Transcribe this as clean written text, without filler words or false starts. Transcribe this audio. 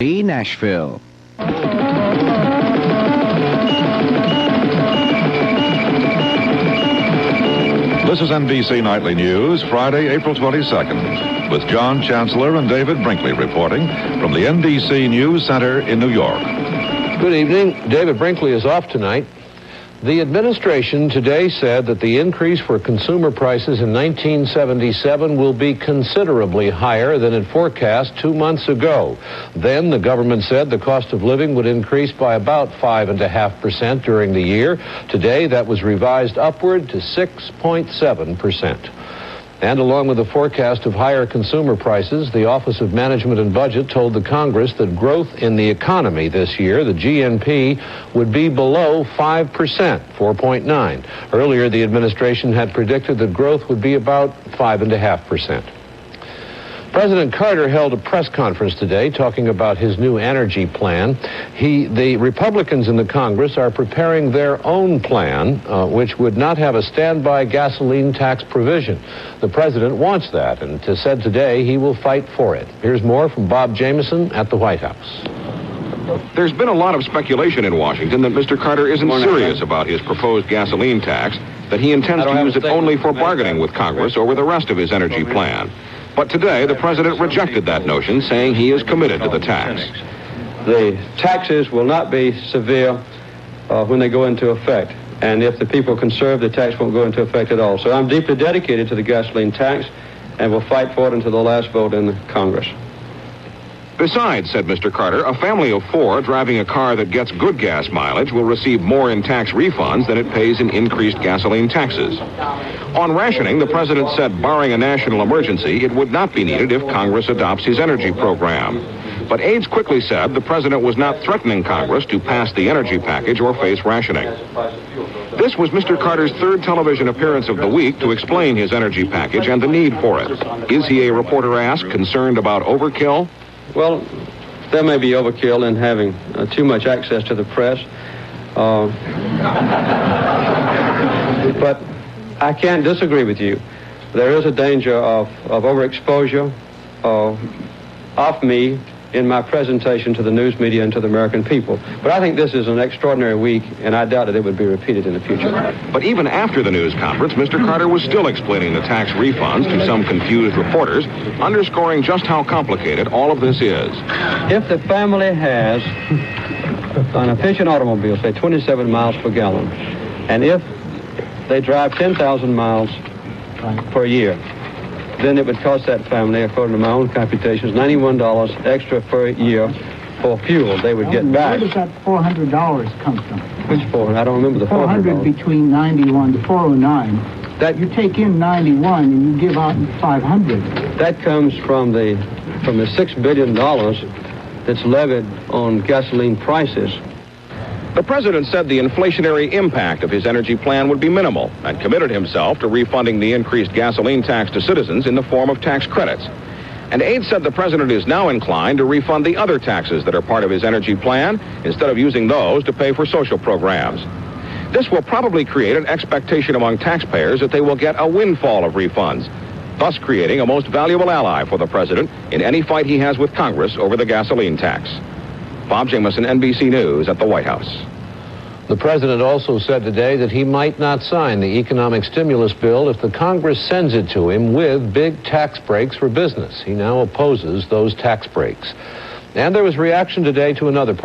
Nashville. This is NBC Nightly News, Friday, April 22nd, with John Chancellor and David Brinkley reporting from the NBC News Center in New York. Good evening. David Brinkley is off tonight. The administration today said that the increase for consumer prices in 1977 will be considerably higher than it forecast 2 months ago. Then the government said the cost of living would increase by about 5.5% during the year. Today that was revised upward to 6.7%. And along with the forecast of higher consumer prices, the Office of Management and Budget told the Congress that growth in the economy this year, the GNP, would be below 5%, 4.9. Earlier, the administration had predicted that growth would be about 5.5%. President Carter held a press conference today talking about his new energy plan. The Republicans in the Congress are preparing their own plan, which would not have a standby gasoline tax provision. The president wants that, and said today he will fight for it. Here's more from Bob Jameson at the White House. There's been a lot of speculation in Washington that Mr. Carter isn't serious about his proposed gasoline tax, that he intends to use it only for bargaining with Congress over the rest of his energy plan. But today, the president rejected that notion, saying he is committed to the tax. The taxes will not be severe when they go into effect. And if the people conserve, the tax won't go into effect at all. So I'm deeply dedicated to the gasoline tax and will fight for it until the last vote in the Congress. Besides, said Mr. Carter, a family of 4 driving a car that gets good gas mileage will receive more in tax refunds than it pays in increased gasoline taxes. On rationing, the president said, barring a national emergency, it would not be needed if Congress adopts his energy program. But aides quickly said the president was not threatening Congress to pass the energy package or face rationing. This was Mr. Carter's 3rd television appearance of the week to explain his energy package and the need for it. Is he, a reporter asked, concerned about overkill? Well, there may be overkill in having too much access to the press. But I can't disagree with you. There is a danger of overexposure of me in my presentation to the news media and to the American people. But I think this is an extraordinary week, and I doubt that it would be repeated in the future. But even after the news conference, Mr. Carter was still explaining the tax refunds to some confused reporters, underscoring just how complicated all of this is. If the family has an efficient automobile, say 27 miles per gallon, and if they drive 10,000 miles per year, then it would cost that family, according to my own computations, $91 extra per year for fuel they would get back. Where does that $400 come from? Which 400? I don't remember the $400. Between 91 to 409. That you take in 91 and you give out 500. That comes from the $6 billion that's levied on gasoline prices. The president said the inflationary impact of his energy plan would be minimal and committed himself to refunding the increased gasoline tax to citizens in the form of tax credits. And aides said the president is now inclined to refund the other taxes that are part of his energy plan instead of using those to pay for social programs. This will probably create an expectation among taxpayers that they will get a windfall of refunds, thus creating a most valuable ally for the president in any fight he has with Congress over the gasoline tax. Bob Jameson, NBC News at the White House. The president also said today that he might not sign the economic stimulus bill if the Congress sends it to him with big tax breaks for business. He now opposes those tax breaks. And there was reaction today to another part